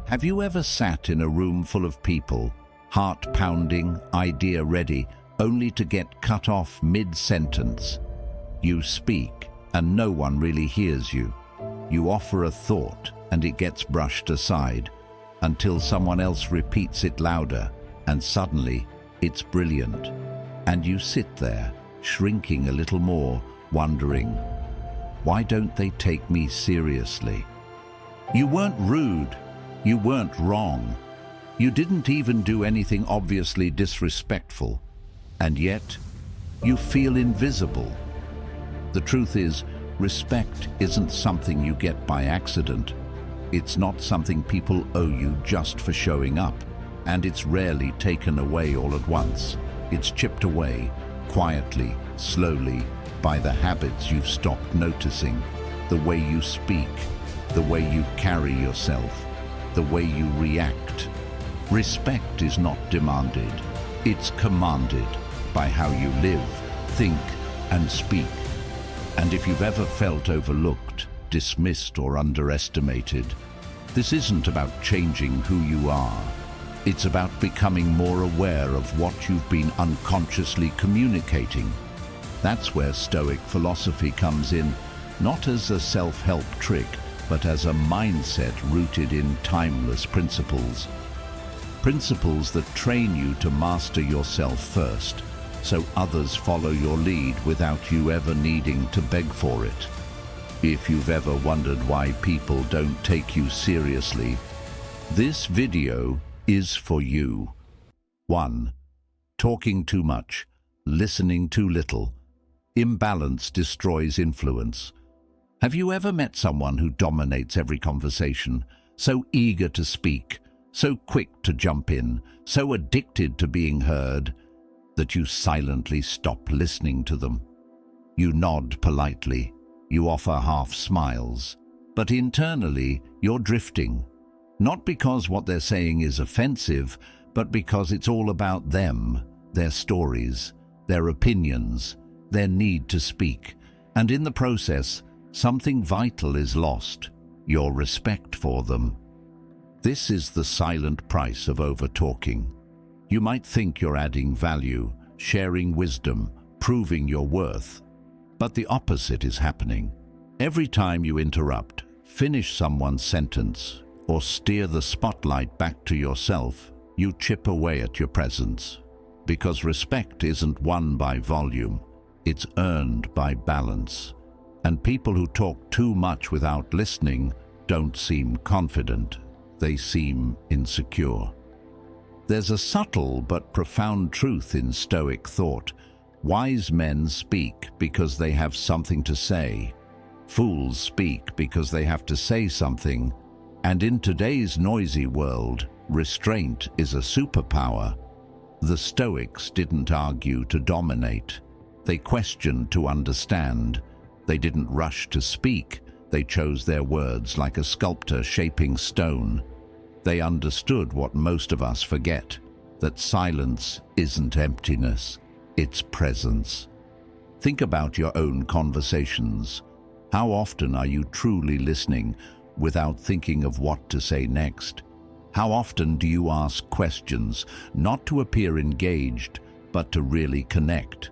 Have you ever sat in a room full of people, heart pounding, idea ready, only to get cut off mid-sentence? You speak, and no one really hears you. You offer a thought, and it gets brushed aside, until someone else repeats it louder, and suddenly it's brilliant. And you sit there, shrinking a little more, wondering, why don't they take me seriously? You weren't rude. You weren't wrong. You didn't even do anything obviously disrespectful. And yet, you feel invisible. The truth is, respect isn't something you get by accident. It's not something people owe you just for showing up. And it's rarely taken away all at once. It's chipped away, quietly, slowly, by the habits you've stopped noticing, the way you speak, the way you carry yourself, the way you react. Respect is not demanded. It's commanded by how you live, think, and speak. And if you've ever felt overlooked, dismissed, or underestimated, this isn't about changing who you are. It's about becoming more aware of what you've been unconsciously communicating. That's where Stoic philosophy comes in, not as a self-help trick, but as a mindset rooted in timeless principles. Principles that train you to master yourself first, so others follow your lead without you ever needing to beg for it. If you've ever wondered why people don't take you seriously, this video is for you. 1. Talking too much, listening too little. Imbalance destroys influence. Have you ever met someone who dominates every conversation, so eager to speak, so quick to jump in, so addicted to being heard, that you silently stop listening to them? You nod politely, you offer half smiles, but internally you're drifting. Not because what they're saying is offensive, but because it's all about them, their stories, their opinions, their need to speak. And in the process, something vital is lost, your respect for them. This is the silent price of over-talking. You might think you're adding value, sharing wisdom, proving your worth, but the opposite is happening. Every time you interrupt, finish someone's sentence, or steer the spotlight back to yourself, you chip away at your presence. Because respect isn't won by volume, it's earned by balance. And people who talk too much without listening don't seem confident, they seem insecure. There's a subtle but profound truth in Stoic thought. Wise men speak because they have something to say. Fools speak because they have to say something. And in today's noisy world, restraint is a superpower. The Stoics didn't argue to dominate. They questioned to understand. They didn't rush to speak. They chose their words like a sculptor shaping stone. They understood what most of us forget, that silence isn't emptiness, it's presence. Think about your own conversations. How often are you truly listening without thinking of what to say next? How often do you ask questions, not to appear engaged, but to really connect?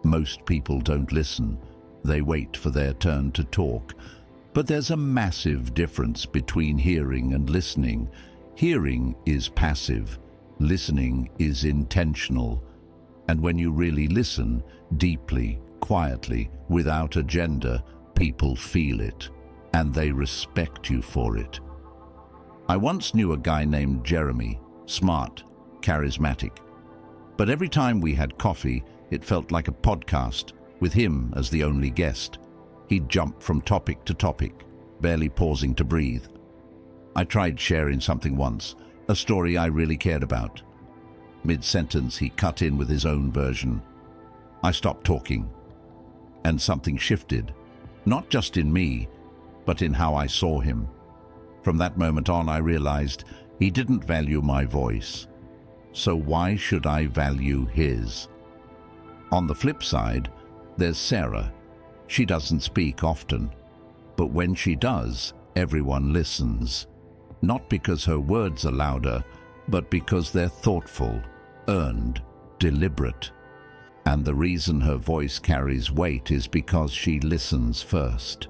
Most people don't listen. They wait for their turn to talk. But there's a massive difference between hearing and listening. Hearing is passive. Listening is intentional. And when you really listen, deeply, quietly, without agenda, people feel it, and they respect you for it. I once knew a guy named Jeremy, smart, charismatic. But every time we had coffee, it felt like a podcast, with him as the only guest. He'd jump from topic to topic, barely pausing to breathe. I tried sharing something once, a story I really cared about. Mid-sentence, he cut in with his own version. I stopped talking, and something shifted, not just in me, but in how I saw him. From that moment on, I realized he didn't value my voice. So why should I value his? On the flip side, there's Sarah. She doesn't speak often, but when she does, everyone listens. not because her words are louder, but because they're thoughtful, earned, deliberate. And the reason her voice carries weight is because she listens first.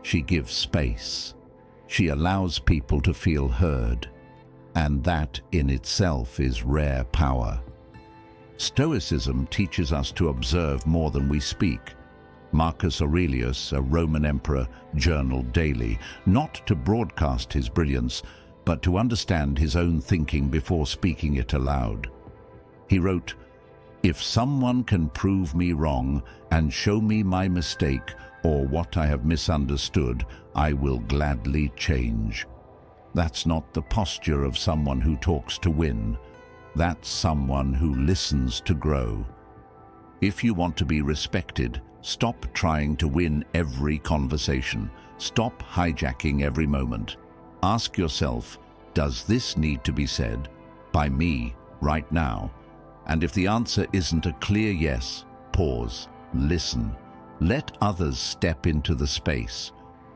She gives space. She allows people to feel heard. And that in itself is rare power. Stoicism teaches us to observe more than we speak. Marcus Aurelius, a Roman emperor, journaled daily, not to broadcast his brilliance, but to understand his own thinking before speaking it aloud. He wrote, "If someone can prove me wrong and show me my mistake or what I have misunderstood, I will gladly change." That's not the posture of someone who talks to win. That's someone who listens to grow. If you want to be respected, stop trying to win every conversation. Stop hijacking every moment. Ask yourself, does this need to be said by me right now? And if the answer isn't a clear yes, pause, listen. Let others step into the space.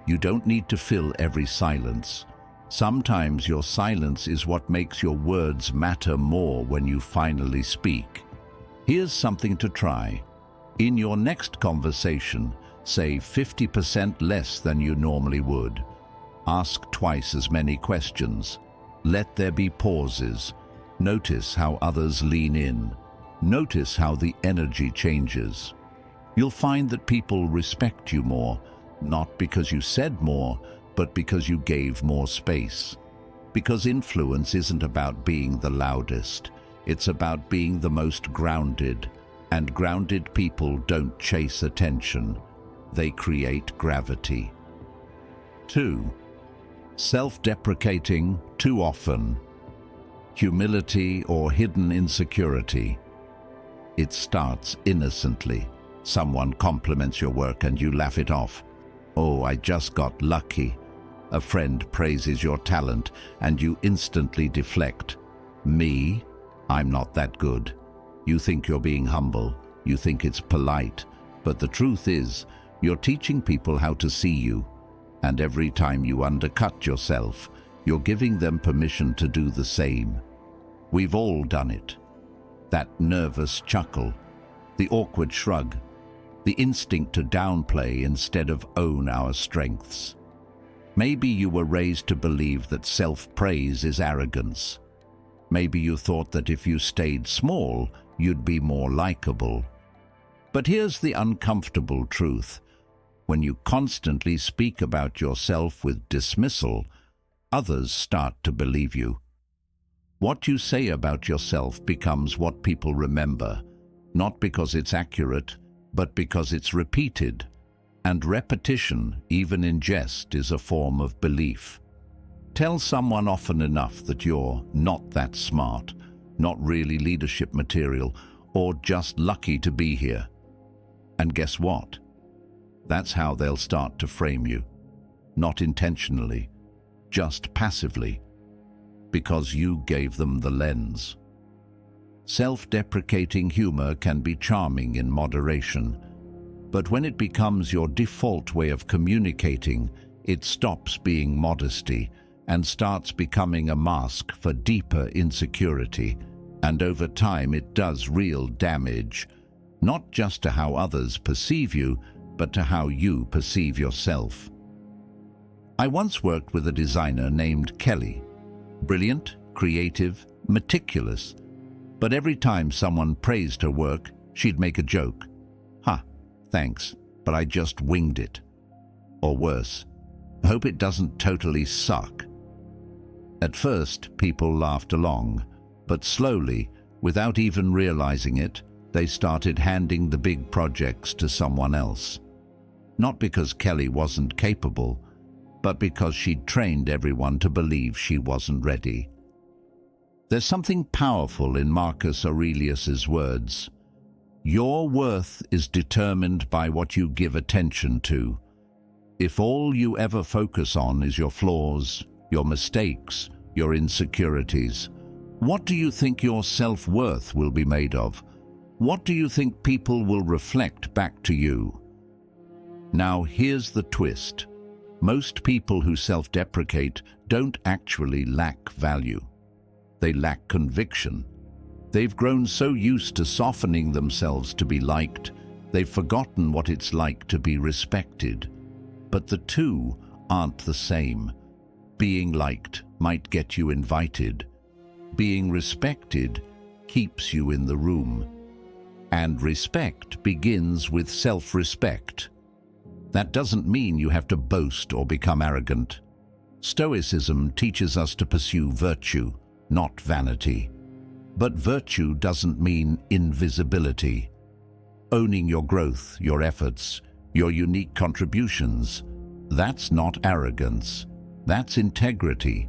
You don't need to fill every silence. Sometimes your silence is what makes your words matter more when you finally speak. Here's something to try. In your next conversation, say 50% less than you normally would. Ask twice as many questions. Let there be pauses. Notice how others lean in. Notice how the energy changes. You'll find that people respect you more, not because you said more, but because you gave more space. Because influence isn't about being the loudest. It's about being the most grounded. And grounded people don't chase attention. They create gravity. 2. Self-deprecating too often. Humility or hidden insecurity. It starts innocently. Someone compliments your work and you laugh it off. "Oh, I just got lucky." A friend praises your talent and you instantly deflect. "Me? I'm not that good." You think you're being humble. You think it's polite. But the truth is, you're teaching people how to see you. And every time you undercut yourself, you're giving them permission to do the same. We've all done it. That nervous chuckle, the awkward shrug, the instinct to downplay instead of own our strengths. Maybe you were raised to believe that self-praise is arrogance. Maybe you thought that if you stayed small, you'd be more likable. But here's the uncomfortable truth. When you constantly speak about yourself with dismissal, others start to believe you. What you say about yourself becomes what people remember, not because it's accurate, but because it's repeated. And repetition, even in jest, is a form of belief. Tell someone often enough that you're not that smart, not really leadership material, or just lucky to be here. And guess what? That's how they'll start to frame you. Not intentionally, just passively, because you gave them the lens. Self-deprecating humor can be charming in moderation, but when it becomes your default way of communicating, it stops being modesty and starts becoming a mask for deeper insecurity. And over time, it does real damage, not just to how others perceive you, but to how you perceive yourself. I once worked with a designer named Kelly. Brilliant, creative, meticulous. But every time someone praised her work, she'd make a joke. Thanks, but I just winged it." Or worse, "I hope it doesn't totally suck." At first, people laughed along, but slowly, without even realizing it, they started handing the big projects to someone else. Not because Kelly wasn't capable, but because she'd trained everyone to believe she wasn't ready. There's something powerful in Marcus Aurelius's words. Your worth is determined by what you give attention to. If all you ever focus on is your flaws, your mistakes, your insecurities, what do you think your self-worth will be made of? What do you think people will reflect back to you? Now here's the twist. Most people who self-deprecate don't actually lack value. They lack conviction. They've grown so used to softening themselves to be liked, they've forgotten what it's like to be respected. But the two aren't the same. Being liked might get you invited. Being respected keeps you in the room. And respect begins with self-respect. That doesn't mean you have to boast or become arrogant. Stoicism teaches us to pursue virtue, not vanity. But virtue doesn't mean invisibility. Owning your growth, your efforts, your unique contributions, that's not arrogance. That's integrity.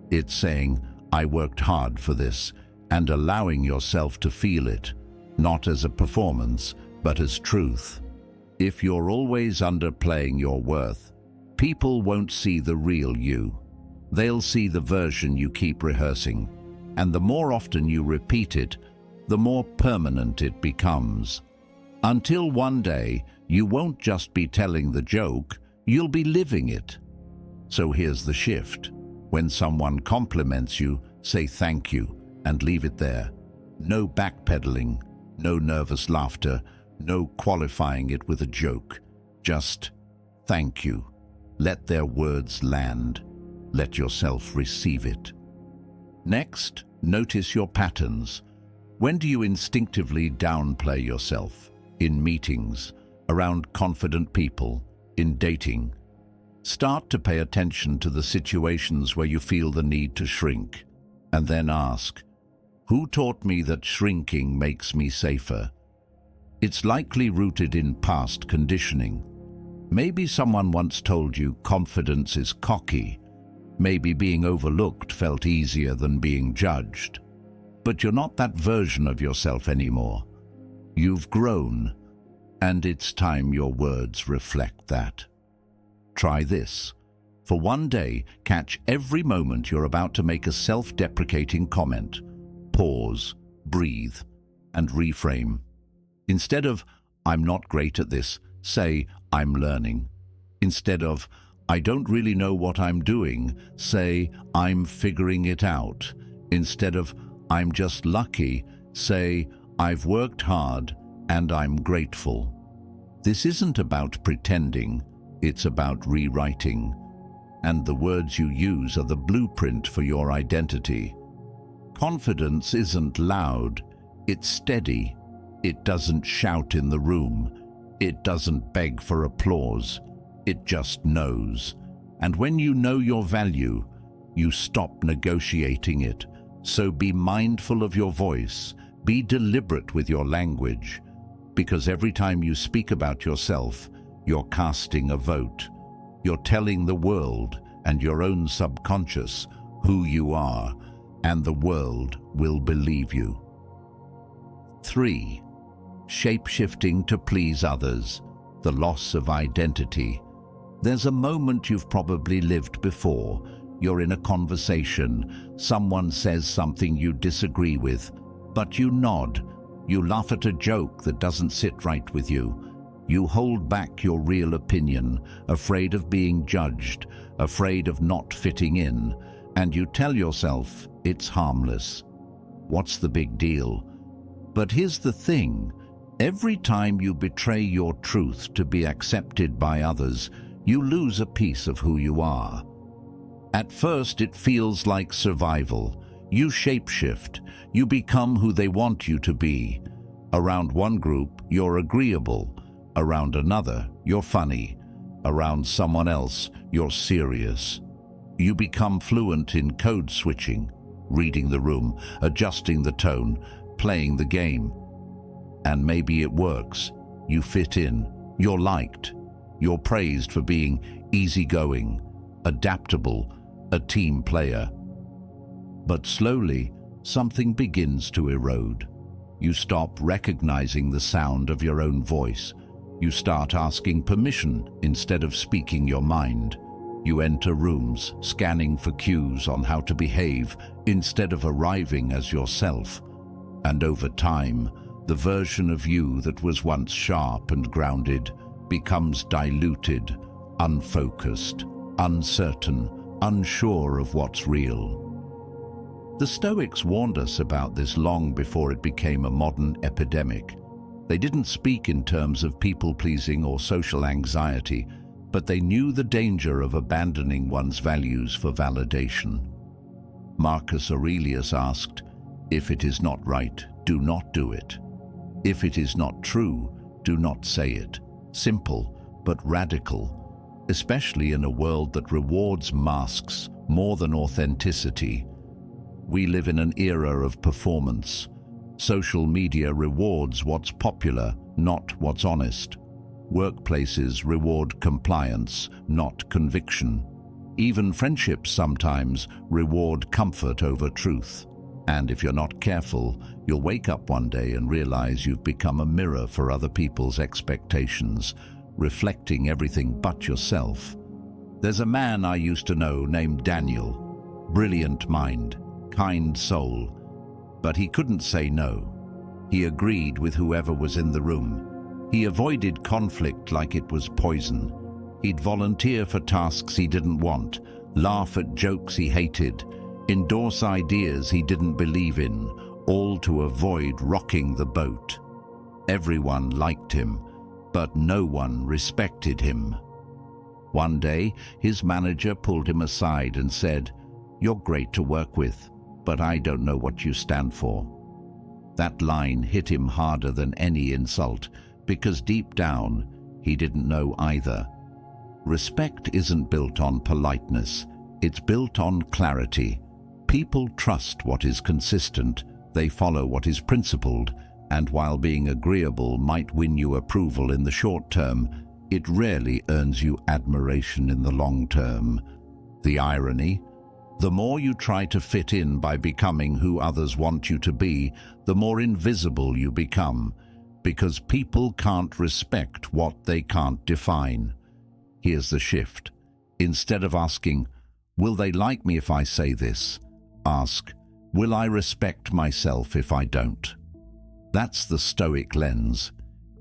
It's saying, I worked hard for this, and allowing yourself to feel it, not as a performance, but as truth. If you're always underplaying your worth, people won't see the real you. They'll see the version you keep rehearsing, and the more often you repeat it, the more permanent it becomes. Until one day, you won't just be telling the joke, you'll be living it. So here's the shift. When someone compliments you, say thank you and leave it there. No backpedaling, no nervous laughter, no qualifying it with a joke. Just thank you. Let their words land. Let yourself receive it. Next, notice your patterns. When do you instinctively downplay yourself? In meetings, around confident people, in dating. Start to pay attention to the situations where you feel the need to shrink, and then ask, who taught me that shrinking makes me safer? It's likely rooted in past conditioning. Maybe someone once told you confidence is cocky. Maybe being overlooked felt easier than being judged. But you're not that version of yourself anymore. You've grown, and it's time your words reflect that. Try this. For one day, catch every moment you're about to make a self-deprecating comment. Pause, breathe, and reframe. Instead of, I'm not great at this, say, I'm learning. Instead of, I don't really know what I'm doing, say, I'm figuring it out. Instead of, I'm just lucky, say, I've worked hard and I'm grateful. This isn't about pretending, it's about rewriting. And the words you use are the blueprint for your identity. Confidence isn't loud, it's steady. It doesn't shout in the room. It doesn't beg for applause. It just knows. And when you know your value, you stop negotiating it. So be mindful of your voice. Be deliberate with your language. Because every time you speak about yourself, you're casting a vote. You're telling the world and your own subconscious who you are, and the world will believe you. 3. Shapeshifting to please others. The loss of identity. There's a moment you've probably lived before. You're in a conversation. Someone says something you disagree with, but you nod. You laugh at a joke that doesn't sit right with you. You hold back your real opinion, afraid of being judged, afraid of not fitting in, and you tell yourself it's harmless. What's the big deal? But here's the thing. Every time you betray your truth to be accepted by others, you lose a piece of who you are. At first, it feels like survival. You shapeshift. You become who they want you to be. Around one group, you're agreeable. Around another, you're funny. Around someone else, you're serious. You become fluent in code switching, reading the room, adjusting the tone, playing the game. And maybe it works. You fit in. You're liked. You're praised for being easygoing, adaptable, a team player. But slowly, something begins to erode. You stop recognizing the sound of your own voice. You start asking permission instead of speaking your mind. You enter rooms, scanning for cues on how to behave instead of arriving as yourself. And over time, the version of you that was once sharp and grounded becomes diluted, unfocused, uncertain, unsure of what's real. The Stoics warned us about this long before it became a modern epidemic. They didn't speak in terms of people-pleasing or social anxiety, but they knew the danger of abandoning one's values for validation. Marcus Aurelius asked, "If it is not right, do not do it. If it is not true, do not say it." Simple, but radical, especially in a world that rewards masks more than authenticity. We live in an era of performance. Social media rewards what's popular, not what's honest. Workplaces reward compliance, not conviction. Even friendships sometimes reward comfort over truth. And if you're not careful, you'll wake up one day and realize you've become a mirror for other people's expectations, reflecting everything but yourself. There's a man I used to know named Daniel. Brilliant mind, kind soul. But he couldn't say no. He agreed with whoever was in the room. He avoided conflict like it was poison. He'd volunteer for tasks he didn't want, laugh at jokes he hated, endorse ideas he didn't believe in, all to avoid rocking the boat. Everyone liked him, but no one respected him. One day, his manager pulled him aside and said, "You're great to work with, but I don't know what you stand for." That line hit him harder than any insult, because deep down, he didn't know either. Respect isn't built on politeness, it's built on clarity. People trust what is consistent, they follow what is principled, and while being agreeable might win you approval in the short term, it rarely earns you admiration in the long term. The irony? The more you try to fit in by becoming who others want you to be, the more invisible you become, because people can't respect what they can't define. Here's the shift. Instead of asking, "Will they like me if I say this?" ask, "Will I respect myself if I don't?" That's the Stoic lens.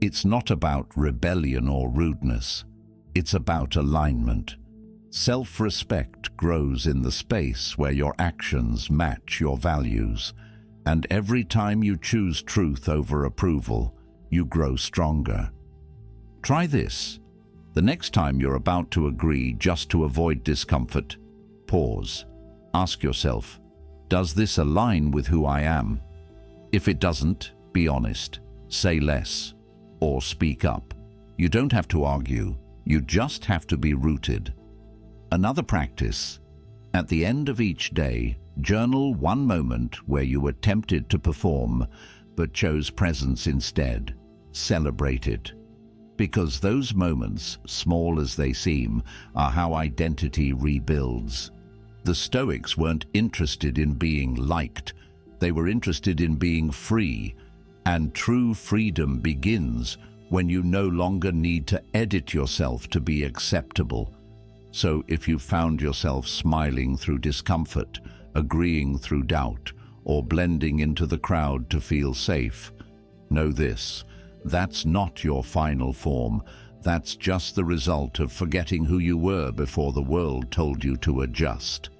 It's not about rebellion or rudeness. It's about alignment. Self-respect grows in the space where your actions match your values. And every time you choose truth over approval, you grow stronger. Try this. The next time you're about to agree just to avoid discomfort, pause. Ask yourself, does this align with who I am? If it doesn't, be honest. Say less. Or speak up. You don't have to argue. You just have to be rooted. Another practice. At the end of each day, journal one moment where you were tempted to perform, but chose presence instead. Celebrate it. Because those moments, small as they seem, are how identity rebuilds. The Stoics weren't interested in being liked. They were interested in being free. And true freedom begins when you no longer need to edit yourself to be acceptable. So if you found yourself smiling through discomfort, agreeing through doubt, or blending into the crowd to feel safe, know this. That's not your final form. That's just the result of forgetting who you were before the world told you to adjust.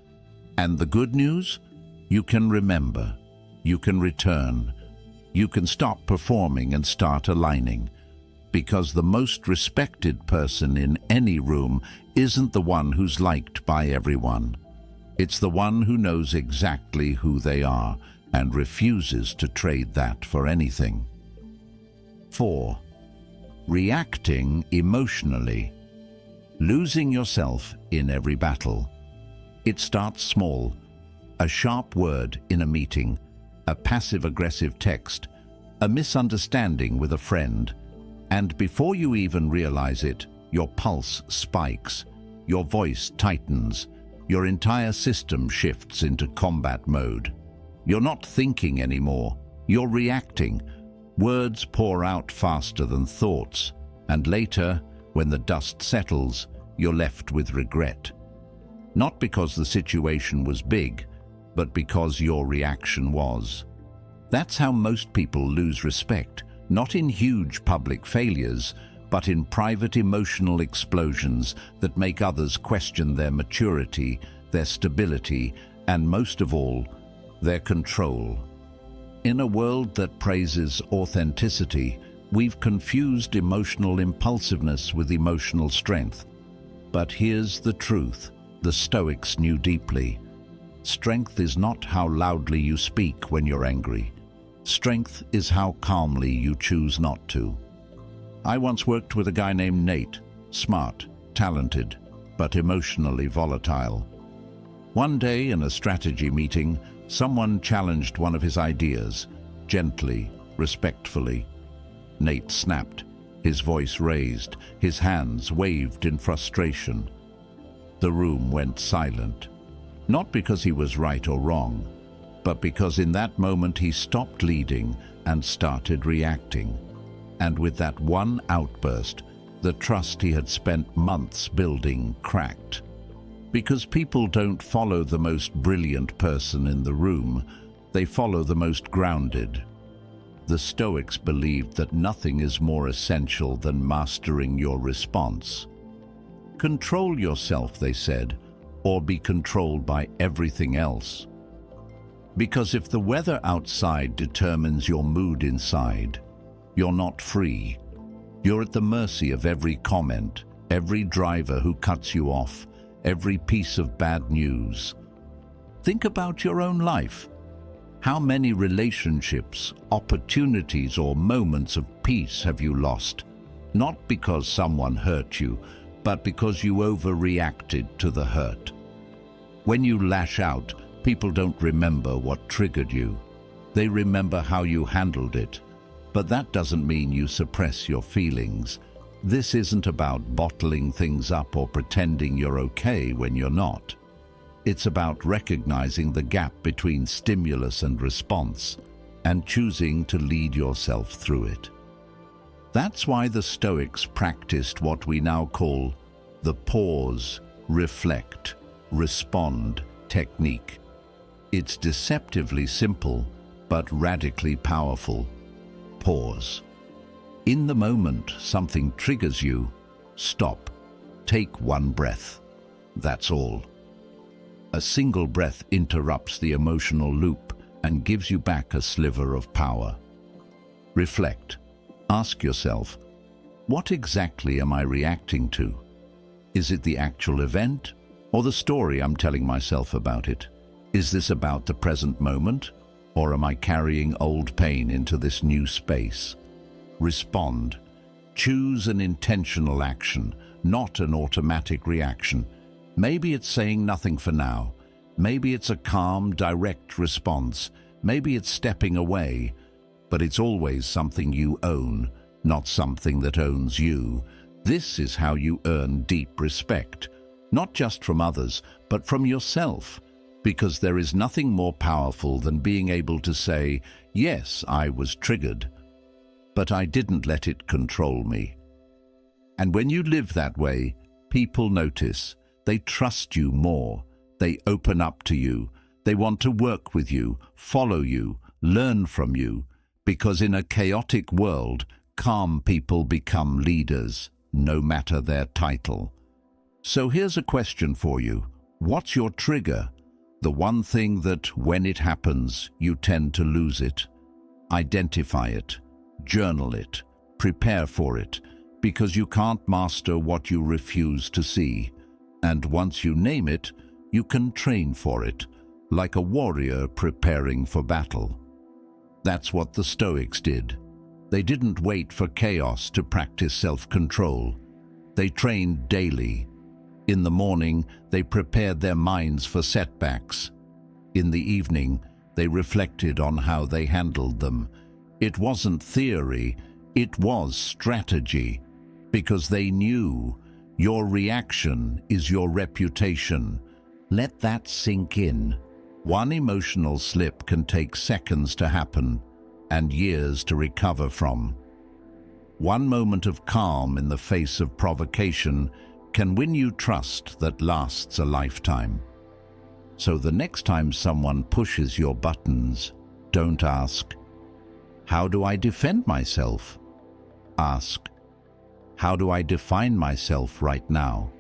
And the good news? You can remember. You can return. You can stop performing and start aligning. Because the most respected person in any room isn't the one who's liked by everyone. It's the one who knows exactly who they are and refuses to trade that for anything. 4. Reacting emotionally. Losing yourself in every battle. It starts small. A sharp word in a meeting, a passive-aggressive text, a misunderstanding with a friend, and before you even realize it, your pulse spikes, your voice tightens, your entire system shifts into combat mode. You're not thinking anymore, you're reacting. Words pour out faster than thoughts, and later, when the dust settles, you're left with regret. Not because the situation was big, but because your reaction was. That's how most people lose respect, not in huge public failures, but in private emotional explosions that make others question their maturity, their stability, and most of all, their control. In a world that praises authenticity, we've confused emotional impulsiveness with emotional strength. But here's the truth the Stoics knew deeply. Strength is not how loudly you speak when you're angry. Strength is how calmly you choose not to. I once worked with a guy named Nate, smart, talented, but emotionally volatile. One day in a strategy meeting, someone challenged one of his ideas, gently, respectfully. Nate snapped, his voice raised, his hands waved in frustration. The room went silent, not because he was right or wrong, but because in that moment he stopped leading and started reacting. And with that one outburst, the trust he had spent months building cracked. Because people don't follow the most brilliant person in the room, they follow the most grounded. The Stoics believed that nothing is more essential than mastering your response. Control yourself, they said, or be controlled by everything else. Because if the weather outside determines your mood inside, you're not free. You're at the mercy of every comment, every driver who cuts you off, every piece of bad news. Think about your own life. How many relationships, opportunities, or moments of peace have you lost? Not because someone hurt you, but because you overreacted to the hurt. When you lash out, people don't remember what triggered you. They remember how you handled it. But that doesn't mean you suppress your feelings. This isn't about bottling things up or pretending you're okay when you're not. It's about recognizing the gap between stimulus and response and choosing to lead yourself through it. That's why the Stoics practiced what we now call the pause, reflect, respond technique. It's deceptively simple, but radically powerful. Pause. In the moment something triggers you, stop. Take one breath. That's all. A single breath interrupts the emotional loop and gives you back a sliver of power. Reflect. Ask yourself, what exactly am I reacting to? Is it the actual event or the story I'm telling myself about it? Is this about the present moment, or am I carrying old pain into this new space? Respond. Choose an intentional action, not an automatic reaction. Maybe it's saying nothing for now. Maybe it's a calm, direct response. Maybe it's stepping away. But it's always something you own, not something that owns you. This is how you earn deep respect, not just from others, but from yourself. Because there is nothing more powerful than being able to say, yes, I was triggered, but I didn't let it control me. And when you live that way, people notice. They trust you more. They open up to you. They want to work with you, follow you, learn from you. Because in a chaotic world, calm people become leaders, no matter their title. So here's a question for you. What's your trigger? The one thing that, when it happens, you tend to lose it. Identify it, journal it, prepare for it, because you can't master what you refuse to see. And once you name it, you can train for it, like a warrior preparing for battle. That's what the Stoics did. They didn't wait for chaos to practice self-control. They trained daily. In the morning, they prepared their minds for setbacks. In the evening, they reflected on how they handled them. It wasn't theory, it was strategy, because they knew your reaction is your reputation. Let that sink in. One emotional slip can take seconds to happen and years to recover from. One moment of calm in the face of provocation can win you trust that lasts a lifetime. So the next time someone pushes your buttons, don't ask, how do I defend myself? Ask, How do I define myself right now?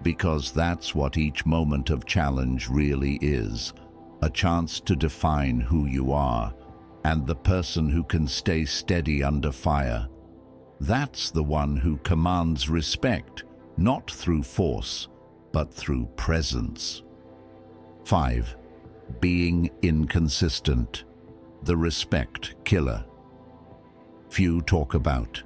Because that's what each moment of challenge really is, a chance to define who you are and the person who can stay steady under fire. That's the one who commands respect, not through force, but through presence. 5. Being inconsistent, the respect killer. Few talk about.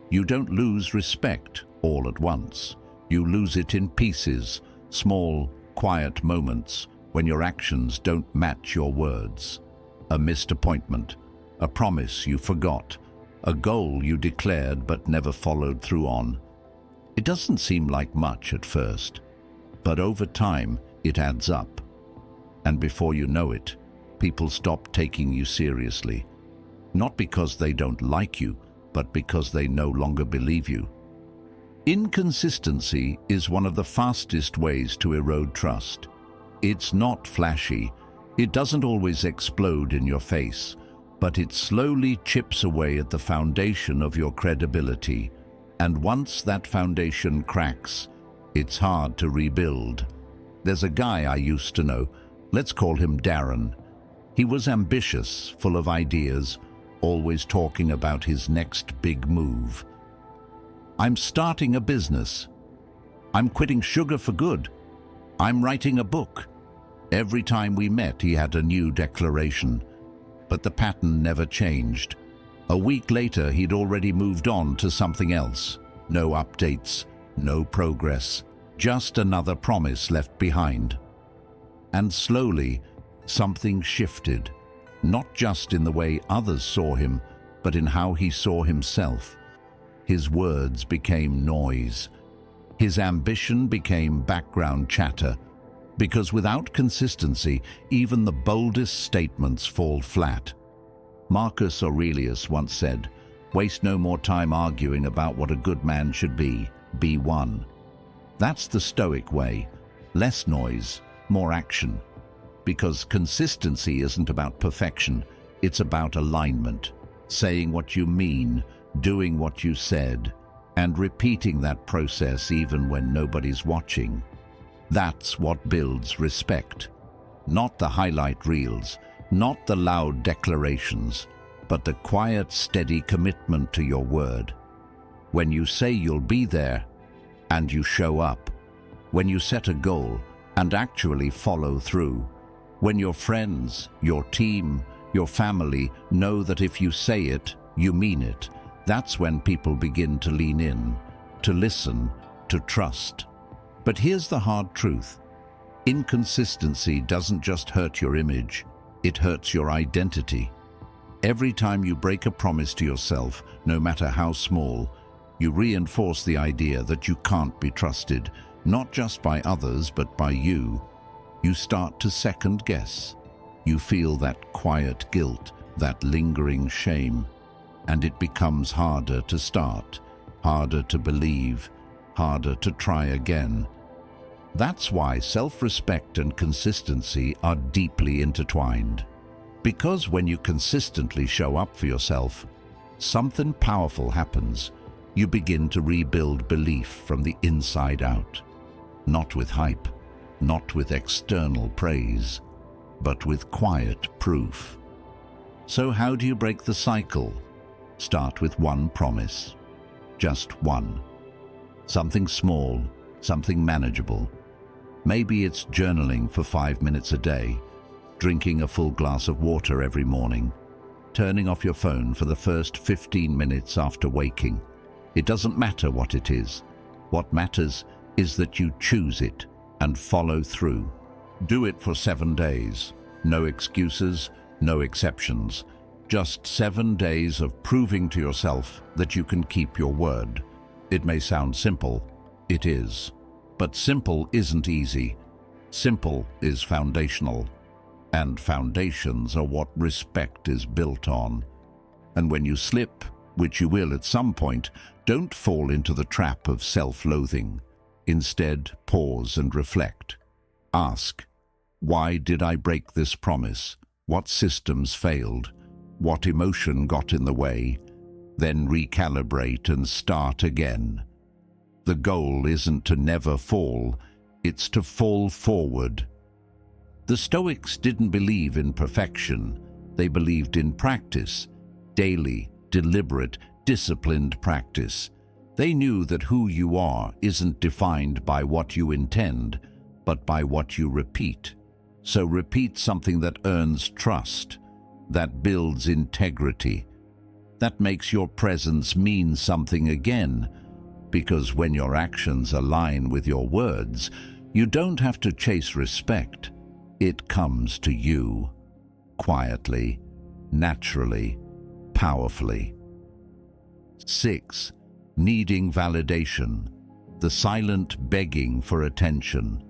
You don't lose respect all at once. You lose it in pieces, small, quiet moments when your actions don't match your words. A missed appointment, a promise you forgot, a goal you declared but never followed through on. It doesn't seem like much at first, but over time it adds up. And before you know it, people stop taking you seriously. Not because they don't like you, but because they no longer believe you. Inconsistency is one of the fastest ways to erode trust. It's not flashy. It doesn't always explode in your face, but it slowly chips away at the foundation of your credibility. And once that foundation cracks, it's hard to rebuild. There's a guy I used to know. Let's call him Darren. He was ambitious, full of ideas, always talking about his next big move. I'm starting a business. I'm quitting sugar for good. I'm writing a book. Every time we met, he had a new declaration. But the pattern never changed. A week later, he'd already moved on to something else. No updates, no progress, just another promise left behind. And slowly, something shifted, not just in the way others saw him, but in how he saw himself. His words became noise. His ambition became background chatter, because without consistency, even the boldest statements fall flat. Marcus Aurelius once said, "Waste no more time arguing about what a good man should be one." That's the Stoic way. Less noise, more action. Because consistency isn't about perfection, it's about alignment. Saying what you mean, doing what you said, and repeating that process even when nobody's watching. That's what builds respect. Not the highlight reels, not the loud declarations, but the quiet, steady commitment to your word. When you say you'll be there, and you show up. When you set a goal, and actually follow through. When your friends, your team, your family know that if you say it, you mean it. That's when people begin to lean in, to listen, to trust. But here's the hard truth. Inconsistency doesn't just hurt your image, it hurts your identity. Every time you break a promise to yourself, no matter how small, you reinforce the idea that you can't be trusted, not just by others, but by you. You start to second guess. You feel that quiet guilt, that lingering shame, and it becomes harder to start, harder to believe, harder to try again. That's why self-respect and consistency are deeply intertwined. Because when you consistently show up for yourself, something powerful happens. You begin to rebuild belief from the inside out. Not with hype, not with external praise, but with quiet proof. So how do you break the cycle? Start with one promise. Just one. Something small, something manageable. Maybe it's journaling for 5 minutes a day, drinking a full glass of water every morning, turning off your phone for the first 15 minutes after waking. It doesn't matter what it is. What matters is that you choose it and follow through. Do it for 7 days. No excuses, no exceptions. Just 7 days of proving to yourself that you can keep your word. It may sound simple. It is. But simple isn't easy. Simple is foundational. And foundations are what respect is built on. And when you slip, which you will at some point, don't fall into the trap of self-loathing. Instead, pause and reflect. Ask, why did I break this promise? What systems failed? What emotion got in the way? then recalibrate and start again. The goal isn't to never fall, it's to fall forward. The Stoics didn't believe in perfection, they believed in practice, daily, deliberate, disciplined practice. They knew that who you are isn't defined by what you intend, but by what you repeat. So repeat something that earns trust, that builds integrity, that makes your presence mean something again, because when your actions align with your words, you don't have to chase respect. It comes to you, quietly, naturally, powerfully. 6. Needing validation, the silent begging for attention.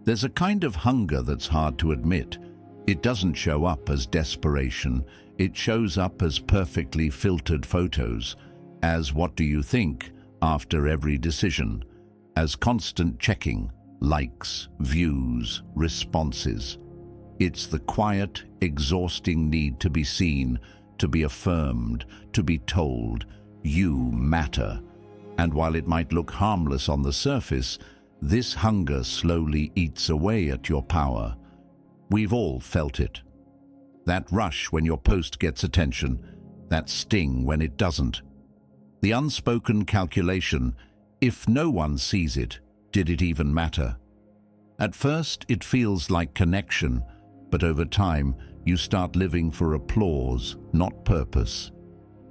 There's a kind of hunger that's hard to admit. It doesn't show up as desperation, it shows up as perfectly filtered photos, as what do you think after every decision, as constant checking, likes, views, responses. It's the quiet, exhausting need to be seen, to be affirmed, to be told, you matter. And while it might look harmless on the surface, this hunger slowly eats away at your power. We've all felt it. That rush when your post gets attention, that sting when it doesn't. The unspoken calculation, if no one sees it, did it even matter? At first, it feels like connection, but over time, you start living for applause, not purpose.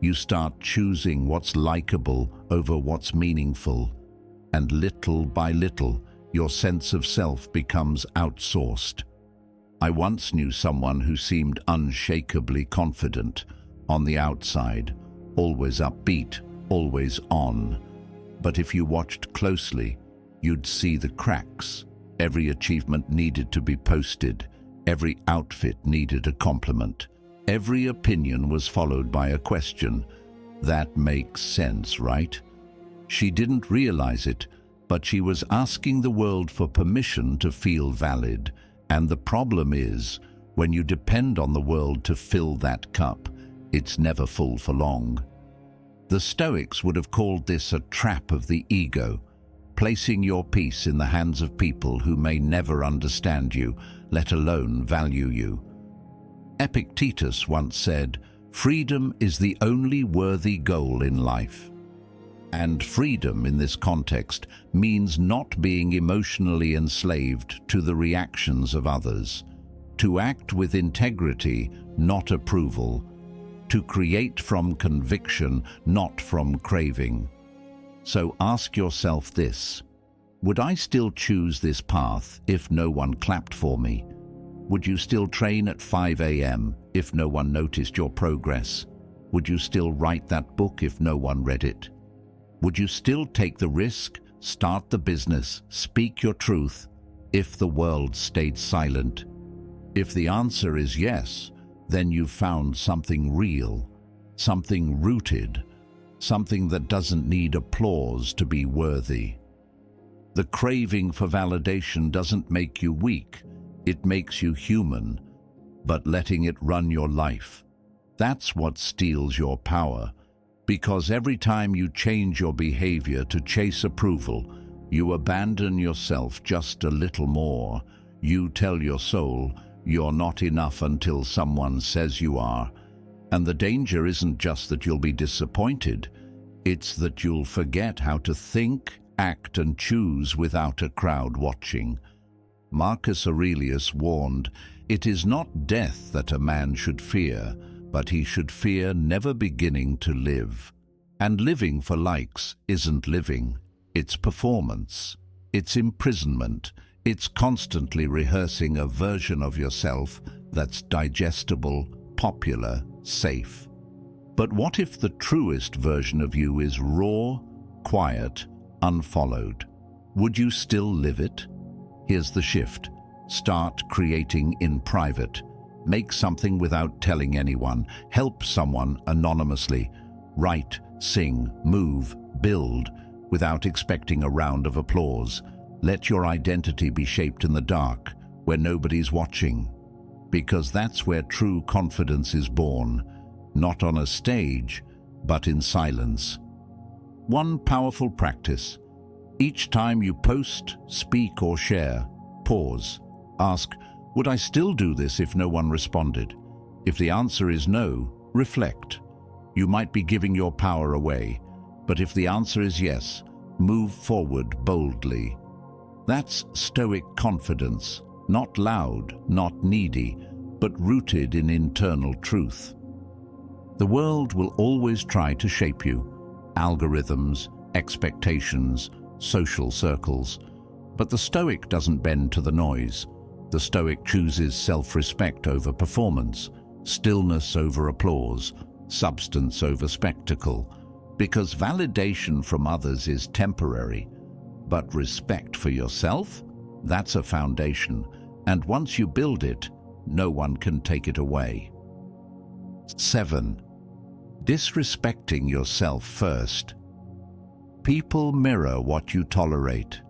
You start choosing what's likable over what's meaningful, and little by little, your sense of self becomes outsourced. I once knew someone who seemed unshakably confident, on the outside, always upbeat, always on. But if you watched closely, you'd see the cracks. Every achievement needed to be posted. Every outfit needed a compliment. Every opinion was followed by a question. That makes sense, right? She didn't realize it, but she was asking the world for permission to feel valid. And the problem is, when you depend on the world to fill that cup, it's never full for long. The Stoics would have called this a trap of the ego, placing your peace in the hands of people who may never understand you, let alone value you. Epictetus once said, "Freedom is the only worthy goal in life." And freedom in this context means not being emotionally enslaved to the reactions of others, to act with integrity, not approval, to create from conviction, not from craving. So ask yourself this: would I still choose this path if no one clapped for me? Would you still train at 5 a.m. if no one noticed your progress? Would you still write that book if no one read it? Would you still take the risk, start the business, speak your truth, if the world stayed silent? If the answer is yes, then you've found something real, something rooted, something that doesn't need applause to be worthy. The craving for validation doesn't make you weak, it makes you human, but letting it run your life, that's what steals your power. Because every time you change your behavior to chase approval, you abandon yourself just a little more. You tell your soul you're not enough until someone says you are. And the danger isn't just that you'll be disappointed, it's that you'll forget how to think, act, and choose without a crowd watching. Marcus Aurelius warned, "It is not death that a man should fear, but he should fear never beginning to live." And living for likes isn't living, it's performance, it's imprisonment, it's constantly rehearsing a version of yourself that's digestible, popular, safe. But what if the truest version of you is raw, quiet, unfollowed? Would you still live it? Here's the shift. Start creating in private. Make something without telling anyone. Help someone anonymously. Write, sing, move, build, without expecting a round of applause. Let your identity be shaped in the dark, where nobody's watching. Because that's where true confidence is born. Not on a stage, but in silence. One powerful practice: each time you post, speak, or share, pause. Ask, would I still do this if no one responded? If the answer is no, reflect. You might be giving your power away, but if the answer is yes, move forward boldly. That's Stoic confidence, not loud, not needy, but rooted in internal truth. The world will always try to shape you. Algorithms, expectations, social circles. But the Stoic doesn't bend to the noise. The Stoic chooses self-respect over performance, stillness over applause, substance over spectacle, because validation from others is temporary. But respect for yourself? That's a foundation, and once you build it, no one can take it away. 7. Disrespecting yourself first. People mirror what you tolerate.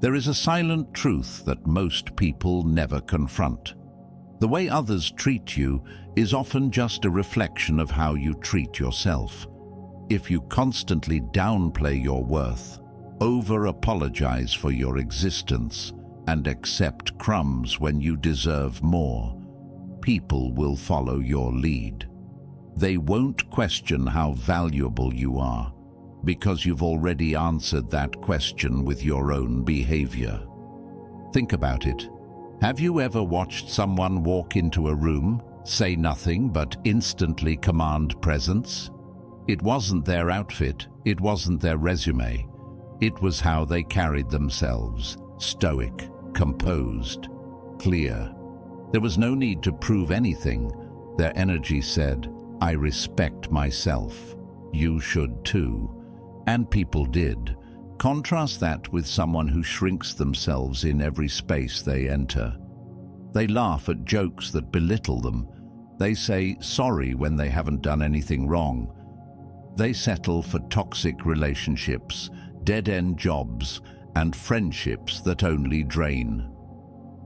There is a silent truth that most people never confront. The way others treat you is often just a reflection of how you treat yourself. If you constantly downplay your worth, over-apologize for your existence, and accept crumbs when you deserve more, people will follow your lead. They won't question how valuable you are, because you've already answered that question with your own behavior. Think about it. Have you ever watched someone walk into a room, say nothing, but instantly command presence? It wasn't their outfit, it wasn't their resume. It was how they carried themselves, stoic, composed, clear. There was no need to prove anything. Their energy said, I respect myself. You should too. And people did. Contrast that with someone who shrinks themselves in every space they enter. They laugh at jokes that belittle them. They say sorry when they haven't done anything wrong. They settle for toxic relationships, dead-end jobs, and friendships that only drain.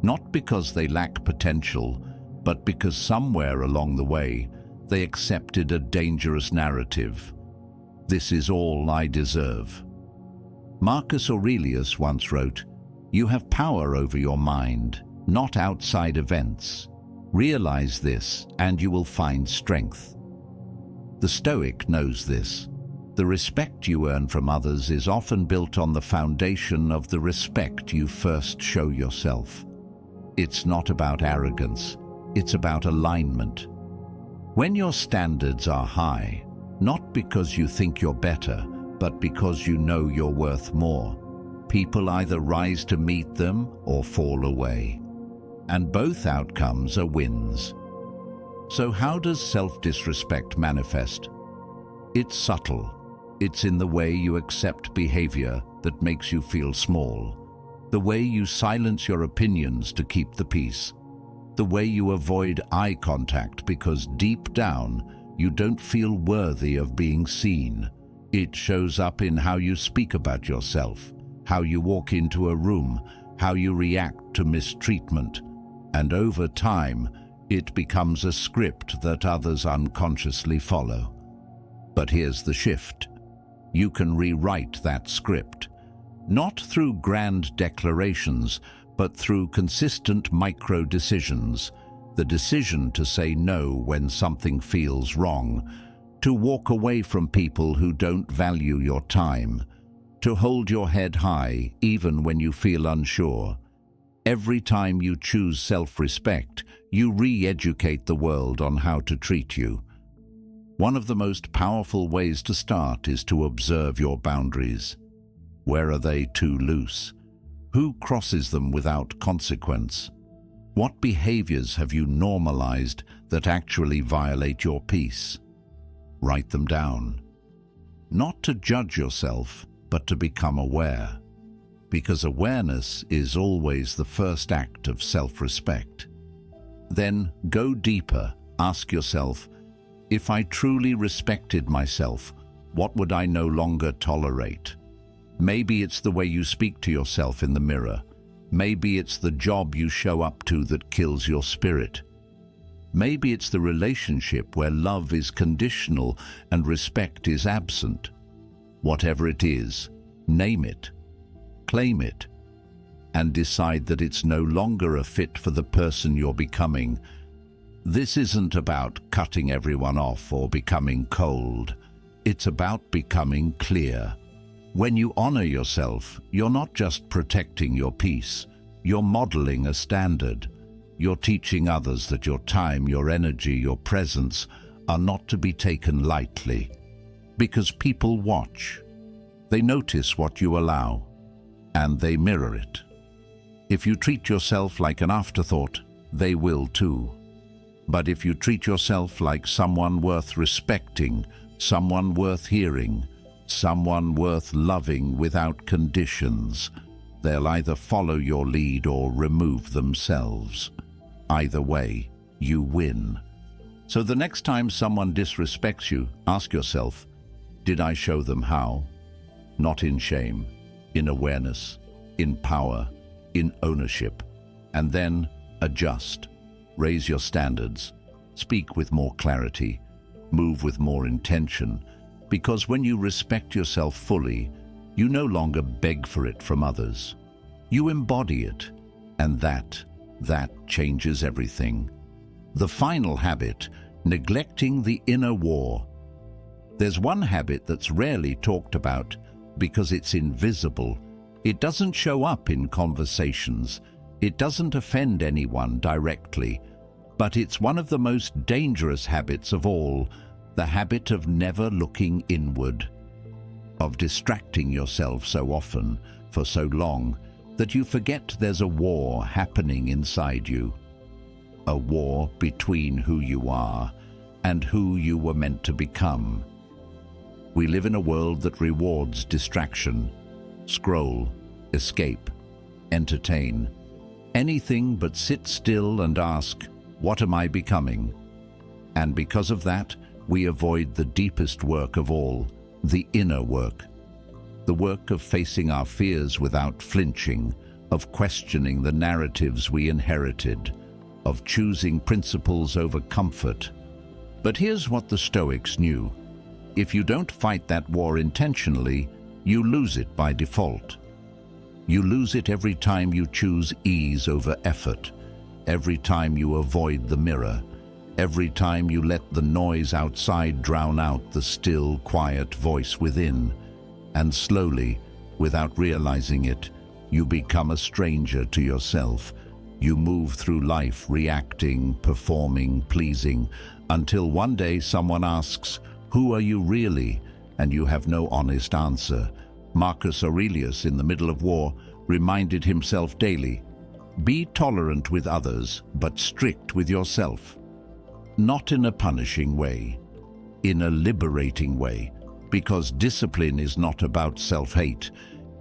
Not because they lack potential, but because somewhere along the way, they accepted a dangerous narrative. This is all I deserve. Marcus Aurelius once wrote, "You have power over your mind, not outside events. Realize this, and you will find strength." The Stoic knows this. The respect you earn from others is often built on the foundation of the respect you first show yourself. It's not about arrogance, it's about alignment. When your standards are high, not because you think you're better, but because you know you're worth more, people either rise to meet them or fall away. And both outcomes are wins. So how does self-disrespect manifest? It's subtle. It's in the way you accept behavior that makes you feel small, the way you silence your opinions to keep the peace, the way you avoid eye contact because deep down you don't feel worthy of being seen. It shows up in how you speak about yourself, how you walk into a room, how you react to mistreatment, and over time it becomes a script that others unconsciously follow. But here's the shift. You can rewrite that script, not through grand declarations, but through consistent micro-decisions. The decision to say no when something feels wrong, to walk away from people who don't value your time, to hold your head high even when you feel unsure. Every time you choose self-respect, you re-educate the world on how to treat you. One of the most powerful ways to start is to observe your boundaries. Where are they too loose? Who crosses them without consequence? What behaviors have you normalized that actually violate your peace? Write them down. Not to judge yourself, but to become aware. Because awareness is always the first act of self-respect. Then go deeper. Ask yourself, if I truly respected myself, what would I no longer tolerate? Maybe it's the way you speak to yourself in the mirror. Maybe it's the job you show up to that kills your spirit. Maybe it's the relationship where love is conditional and respect is absent. Whatever it is, name it, claim it, and decide that it's no longer a fit for the person you're becoming. This isn't about cutting everyone off or becoming cold. It's about becoming clear. When you honor yourself, you're not just protecting your peace, you're modeling a standard. You're teaching others that your time, your energy, your presence are not to be taken lightly. Because people watch. They notice what you allow, and they mirror it. If you treat yourself like an afterthought, they will too. But if you treat yourself like someone worth respecting, someone worth hearing, someone worth loving without conditions, they'll either follow your lead or remove themselves. Either way, you win. So the next time someone disrespects you, ask yourself, did I show them how? Not in shame, in awareness, in power, in ownership. And then adjust. Raise your standards. Speak with more clarity. Move with more intention. Because when you respect yourself fully, you no longer beg for it from others. You embody it, and that changes everything. The final habit, neglecting the inner war. There's one habit that's rarely talked about because it's invisible. It doesn't show up in conversations. It doesn't offend anyone directly, but it's one of the most dangerous habits of all, the habit of never looking inward, of distracting yourself so often, for so long, that you forget there's a war happening inside you. A war between who you are and who you were meant to become. We live in a world that rewards distraction. Scroll, escape, entertain. Anything but sit still and ask, what am I becoming? And because of that, we avoid the deepest work of all, the inner work. The work of facing our fears without flinching, of questioning the narratives we inherited, of choosing principles over comfort. But here's what the Stoics knew. If you don't fight that war intentionally, you lose it by default. You lose it every time you choose ease over effort, every time you avoid the mirror, every time you let the noise outside drown out the still, quiet voice within. And slowly, without realizing it, you become a stranger to yourself. You move through life reacting, performing, pleasing, until one day someone asks, "Who are you really?" And you have no honest answer. Marcus Aurelius, in the middle of war, reminded himself daily, "Be tolerant with others, but strict with yourself." Not in a punishing way, in a liberating way, because discipline is not about self-hate,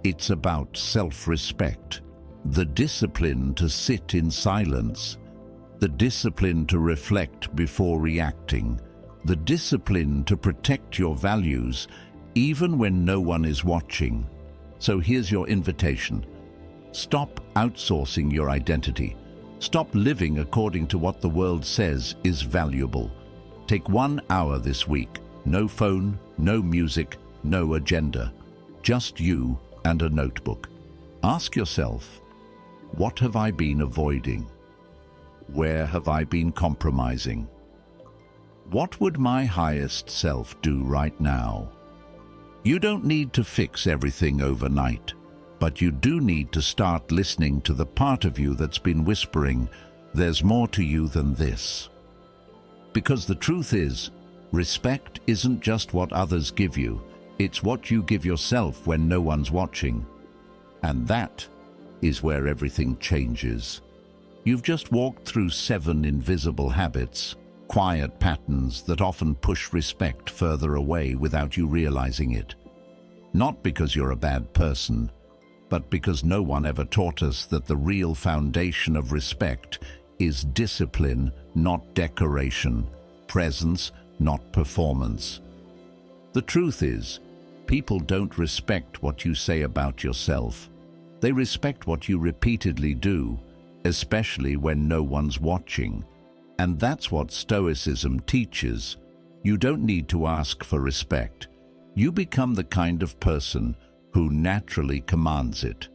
it's about self-respect. The discipline to sit in silence, the discipline to reflect before reacting, the discipline to protect your values even when no one is watching. So here's your invitation. Stop outsourcing your identity. Stop living according to what the world says is valuable. Take 1 hour this week. No phone, no music, no agenda. Just you and a notebook. Ask yourself, what have I been avoiding? Where have I been compromising? What would my highest self do right now? You don't need to fix everything overnight, but you do need to start listening to the part of you that's been whispering, "There's more to you than this." Because the truth is, respect isn't just what others give you, it's what you give yourself when no one's watching. And that is where everything changes. You've just walked through 7 invisible habits, quiet patterns that often push respect further away without you realizing it. Not because you're a bad person, but because no one ever taught us that the real foundation of respect is discipline, not decoration, presence, not performance. The truth is, people don't respect what you say about yourself. They respect what you repeatedly do, especially when no one's watching. And that's what Stoicism teaches. You don't need to ask for respect. You become the kind of person who naturally commands it,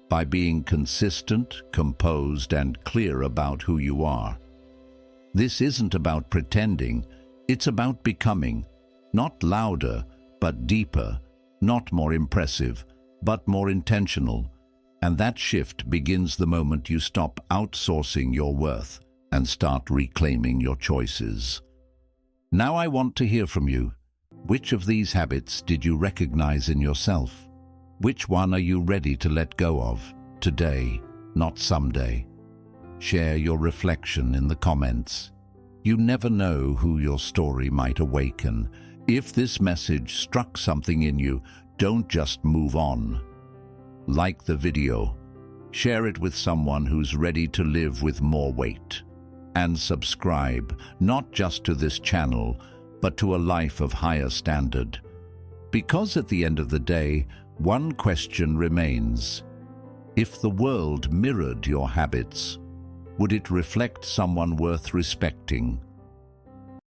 by being consistent, composed, and clear about who you are. This isn't about pretending, it's about becoming, not louder, but deeper, not more impressive, but more intentional. And that shift begins the moment you stop outsourcing your worth and start reclaiming your choices. Now I want to hear from you. Which of these habits did you recognize in yourself? Which one are you ready to let go of today, not someday? Share your reflection in the comments. You never know who your story might awaken. If this message struck something in you, don't just move on. Like the video, share it with someone who's ready to live with more weight. And subscribe, not just to this channel, but to a life of higher standard. Because at the end of the day, one question remains. If the world mirrored your habits, would it reflect someone worth respecting